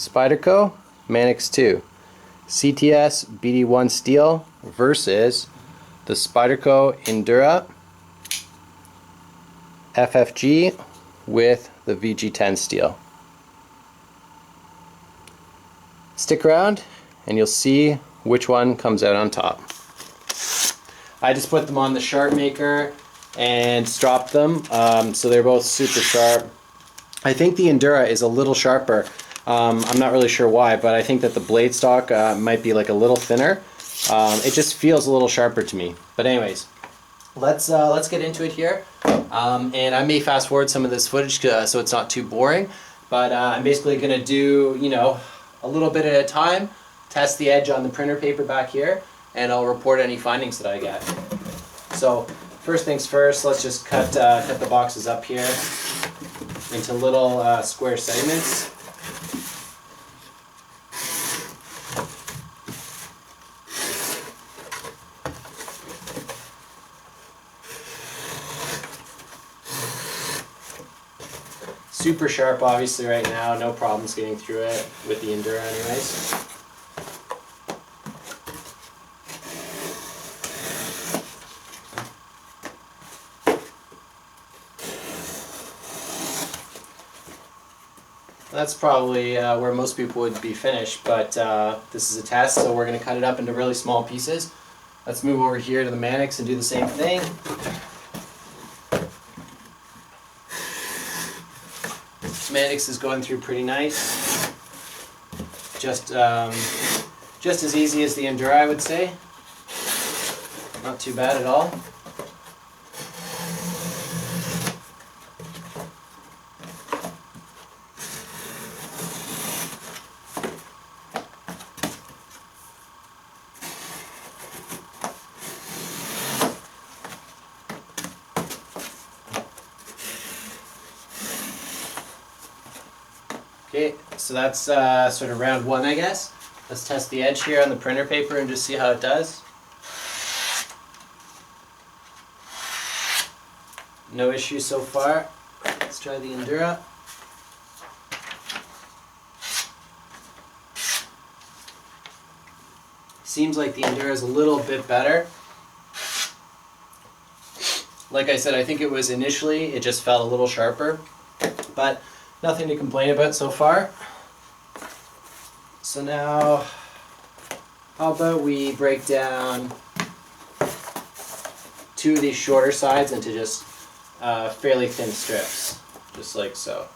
Spyderco Manix 2 CTS BD1 steel versus the Spyderco Endura FFG with the VG10 steel. Stick around and you'll see which one comes out on top. I just put them on the sharp maker and stropped them, so they're both super sharp. I think the Endura is a little sharper. I'm not really sure why, but I think that the blade stock might be like a little thinner. It just feels a little sharper to me. But anyways, let's get into it here. And I may fast forward some of this footage so it's not too boring. But I'm basically going to do, a little bit at a time, test the edge on the printer paper back here, and I'll report any findings that I get. So first things first, let's just cut the boxes up here into little square segments. Super sharp obviously right now, no problems getting through it with the Endura anyways. That's probably where most people would be finished, but this is a test, so we're going to cut it up into really small pieces. Let's move over here to the Manix and do the same thing. Manix is going through pretty nice. Just as easy as the Endura, I would say. Not too bad at all. Okay, so that's sort of round one, I guess. Let's test the edge here on the printer paper and just see how it does. No issues so far. Let's try the Endura. Seems like the Endura is a little bit better. Like I said, I think it was initially, it just felt a little sharper, but nothing to complain about so far. So now, how about we break down two of these shorter sides into just fairly thin strips, just like so.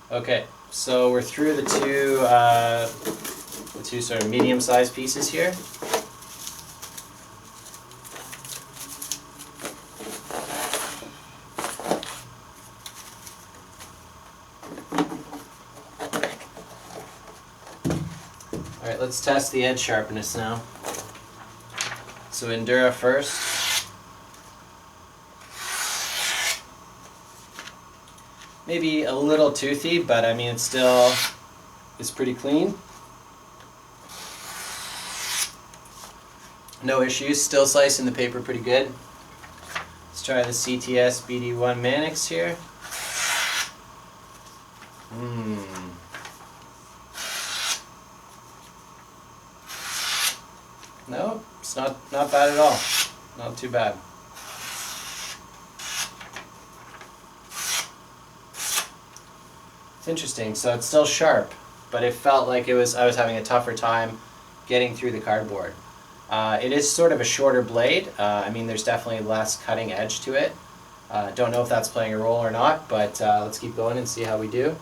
Okay, so we're through the two sort of medium-sized pieces here. All right, let's test the edge sharpness now. So Endura first. Maybe a little toothy, but I mean it's pretty clean. No issues, still slicing the paper pretty good. Let's try the CTS BD1 Manix here. No, it's not bad at all. Not too bad. Interesting, so it's still sharp, but it felt like I was having a tougher time getting through the cardboard. It is sort of a shorter blade. I mean, there's definitely less cutting edge to it, Don't know if that's playing a role or not, but let's keep going and see how we do.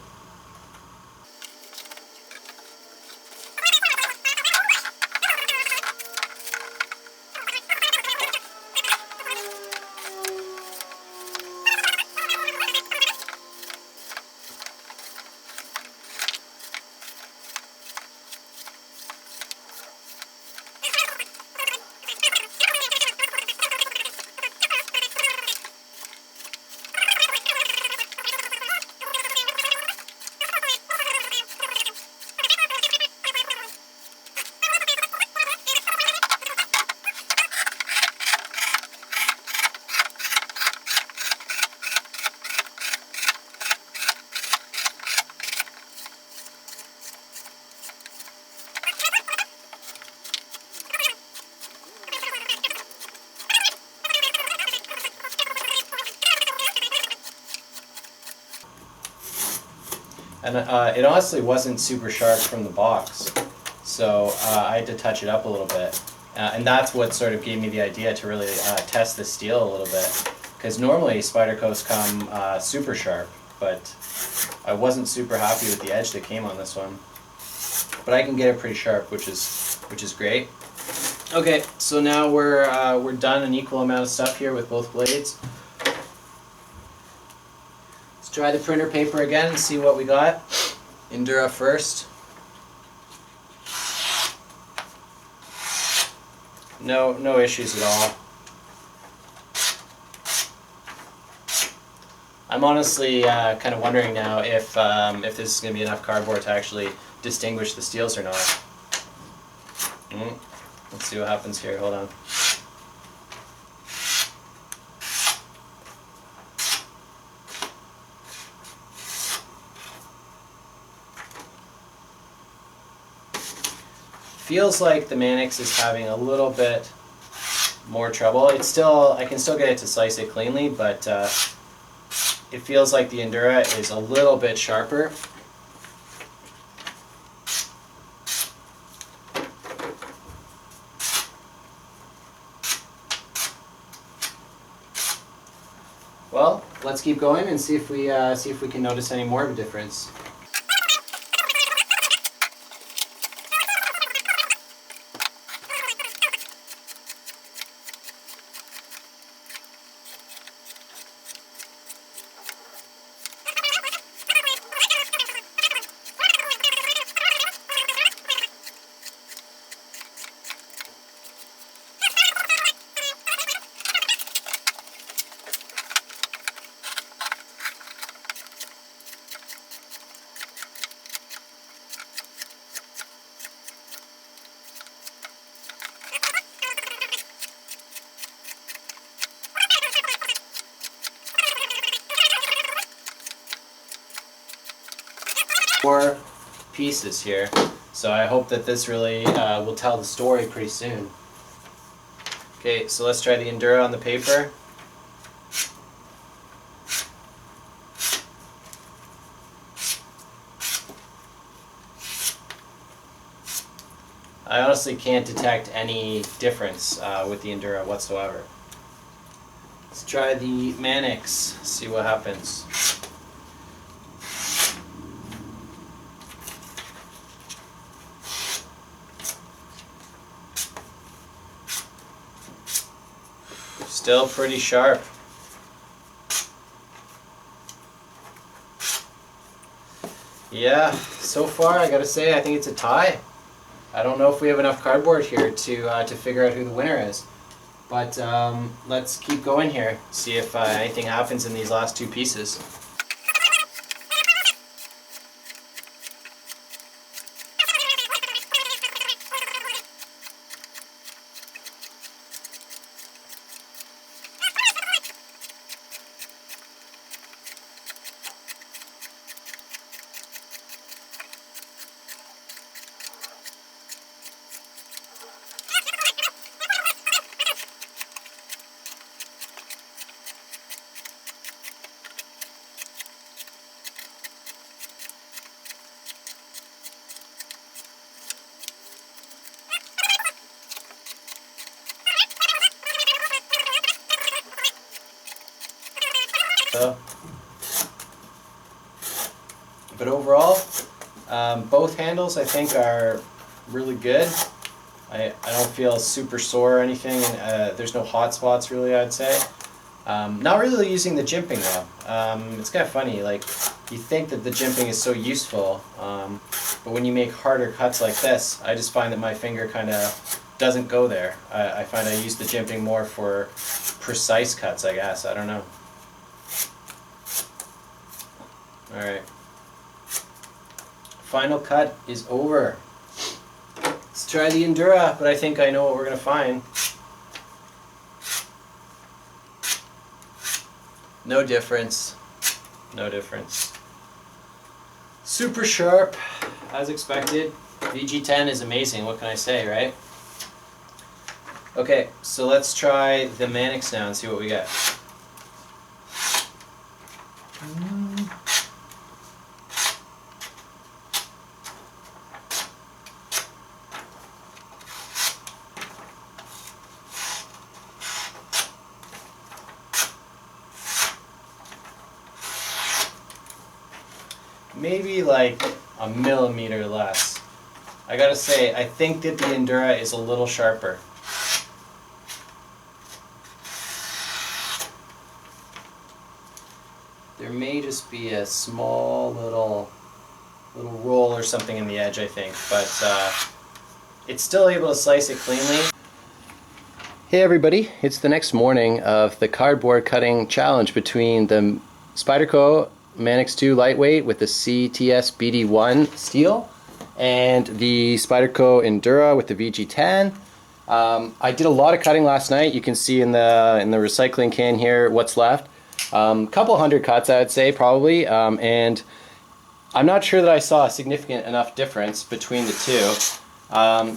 And it honestly wasn't super sharp from the box, so I had to touch it up a little bit. And that's what sort of gave me the idea to really test the steel a little bit. Because normally Spydercos come super sharp, but I wasn't super happy with the edge that came on this one. But I can get it pretty sharp, which is great. Okay, so now we're done an equal amount of stuff here with both blades. Try the printer paper again and see what we got. Endura first. No issues at all. I'm honestly kind of wondering now if this is going to be enough cardboard to actually distinguish the steels or not. Let's see what happens here. Hold on. Feels like the Manix is having a little bit more trouble. I can still get it to slice it cleanly, but it feels like the Endura is a little bit sharper. Well, let's keep going and see if we can notice any more of a difference. More pieces here, so I hope that this really will tell the story pretty soon. Okay, so let's try the Endura on the paper. I honestly can't detect any difference with the Endura whatsoever. Let's try the Manix, see what happens. Still pretty sharp. Yeah, so far I gotta say I think it's a tie. I don't know if we have enough cardboard here to figure out who the winner is. But let's keep going here, see if anything happens in these last two pieces. So, but overall, both handles I think are really good. I don't feel super sore or anything, and there's no hot spots really, I'd say. Not really using the jimping though. It's kind of funny, like you think that the jimping is so useful, but when you make harder cuts like this, I just find that my finger kind of doesn't go there. I find I use the jimping more for precise cuts, I guess. I don't know. Alright. Final cut is over. Let's try the Endura, but I think I know what we're going to find. No difference. No difference. Super sharp, as expected. VG10 is amazing, what can I say, right? Okay, so let's try the Manix now and see what we get. Maybe like a millimeter less. I gotta say, I think that the Endura is a little sharper. There may just be a small little roll or something in the edge, I think, but it's still able to slice it cleanly. Hey everybody, it's the next morning of the cardboard cutting challenge between the Spyderco Manix 2 lightweight with the CTS BD1 steel and the Spyderco Endura with the VG10. I did a lot of cutting last night. You can see in the recycling can here what's left. Couple hundred cuts, I would say, probably, and I'm not sure that I saw a significant enough difference between the two.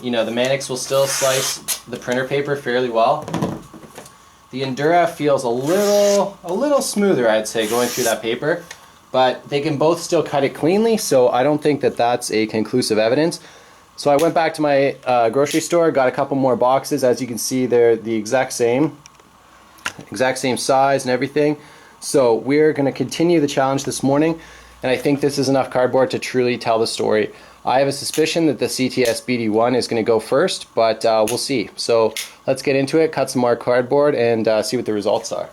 You know, the Manix will still slice the printer paper fairly well. The Endura feels a little smoother, I'd say, going through that paper, but they can both still cut it cleanly, so I don't think that that's a conclusive evidence. So I went back to my grocery store, got a couple more boxes. As you can see, they're the exact same size and everything. So we're going to continue the challenge this morning, and I think this is enough cardboard to truly tell the story. I have a suspicion that the CTS BD1 is going to go first, but we'll see. So let's get into it, cut some more cardboard, and see what the results are.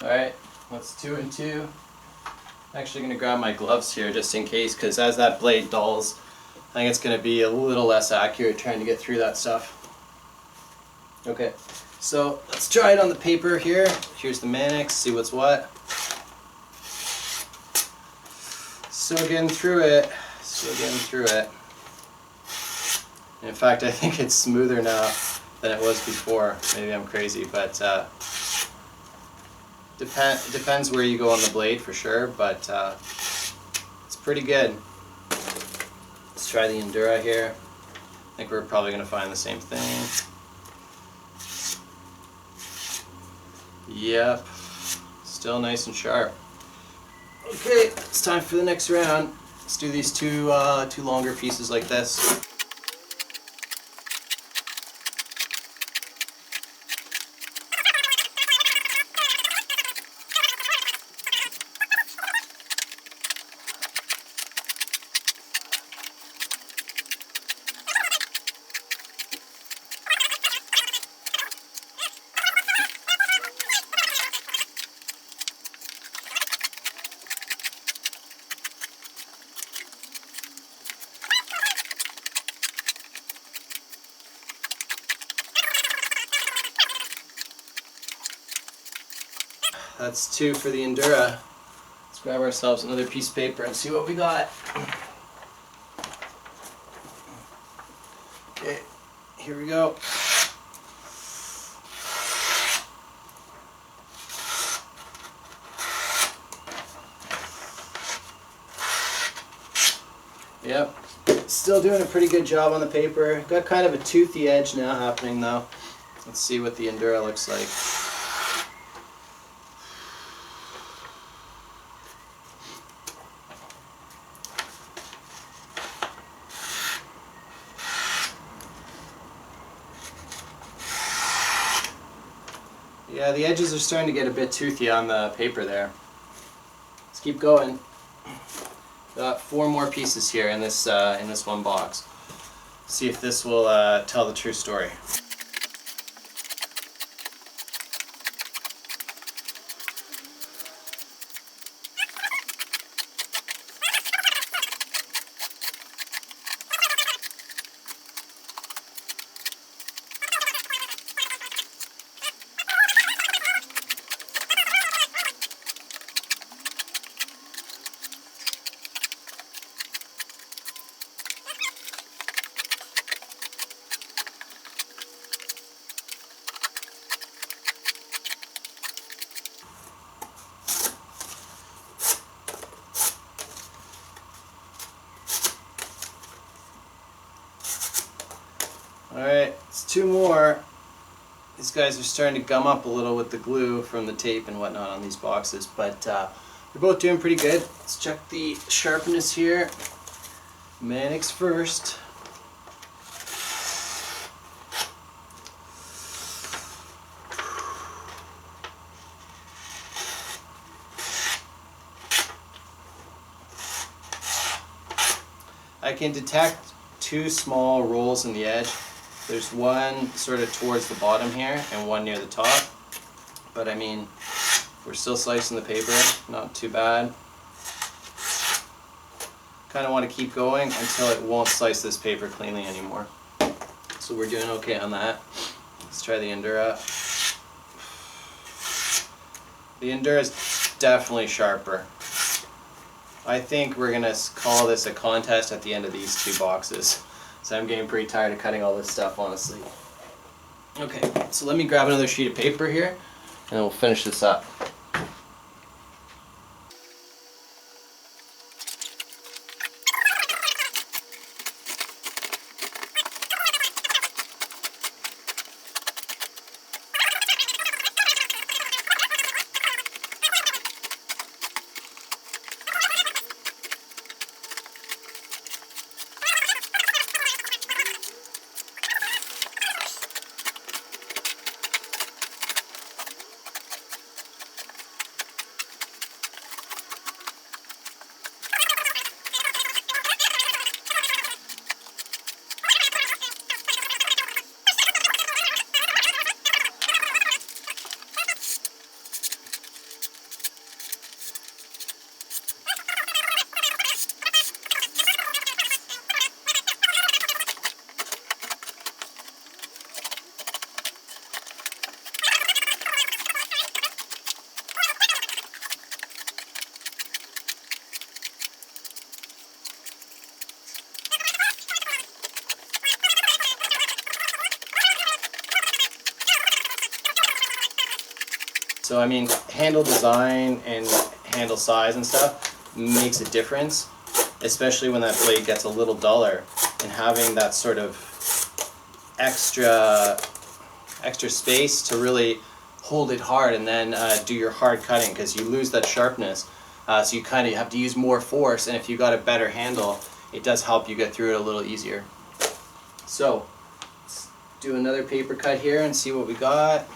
Alright, that's 2 and 2. I'm actually going to grab my gloves here just in case, because as that blade dulls, I think it's going to be a little less accurate trying to get through that stuff. Okay, so let's try it on the paper here. Here's the Manix, see what's what. Still getting through it, In fact, I think it's smoother now than it was before. Maybe I'm crazy, but depends where you go on the blade for sure, but it's pretty good. Let's try the Endura here. I think we're probably going to find the same thing. Yep, still nice and sharp. Okay, it's time for the next round. Let's do these two longer pieces like this. That's 2 for the Endura. Let's grab ourselves another piece of paper and see what we got. Okay, here we go. Yep, still doing a pretty good job on the paper. Got kind of a toothy edge now happening though. Let's see what the Endura looks like. Yeah, the edges are starting to get a bit toothy on the paper there. Let's keep going. Got 4 more pieces here in this one box. See if this will tell the true story. Alright, it's 2 more. These guys are starting to gum up a little with the glue from the tape and whatnot on these boxes, but they're both doing pretty good. Let's check the sharpness here. Manix first. I can detect 2 small rolls in the edge. There's one sort of towards the bottom here and one near the top. But I mean, we're still slicing the paper, not too bad. Kind of want to keep going until it won't slice this paper cleanly anymore. So we're doing okay on that. Let's try the Endura. The Endura is definitely sharper. I think we're going to call this a contest at the end of these 2 boxes. So I'm getting pretty tired of cutting all this stuff, honestly. Okay, so let me grab another sheet of paper here, and then we'll finish this up. So I mean, handle design and handle size and stuff makes a difference, especially when that blade gets a little duller, and having that sort of extra space to really hold it hard and then do your hard cutting, because you lose that sharpness. So you kind of have to use more force, and if you got a better handle, it does help you get through it a little easier. So let's do another paper cut here and see what we got.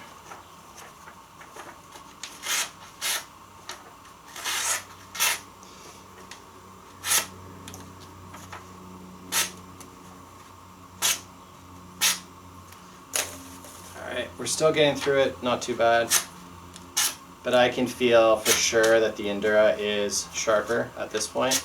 We're still getting through it, not too bad, but I can feel for sure that the Endura is sharper at this point.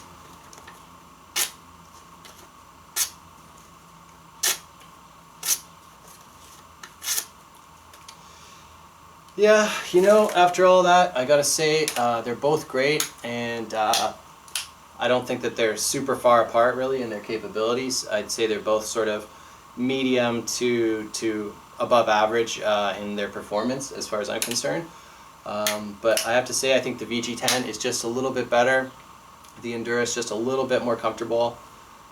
Yeah, you know, after all that, I gotta say they're both great, and I don't think that they're super far apart really in their capabilities. I'd say they're both sort of medium to above average in their performance as far as I'm concerned. But I have to say I think the VG10 is just a little bit better. The Endura is just a little bit more comfortable.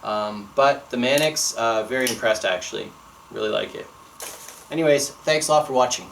But the Manix, very impressed actually. Really like it. Anyways, thanks a lot for watching.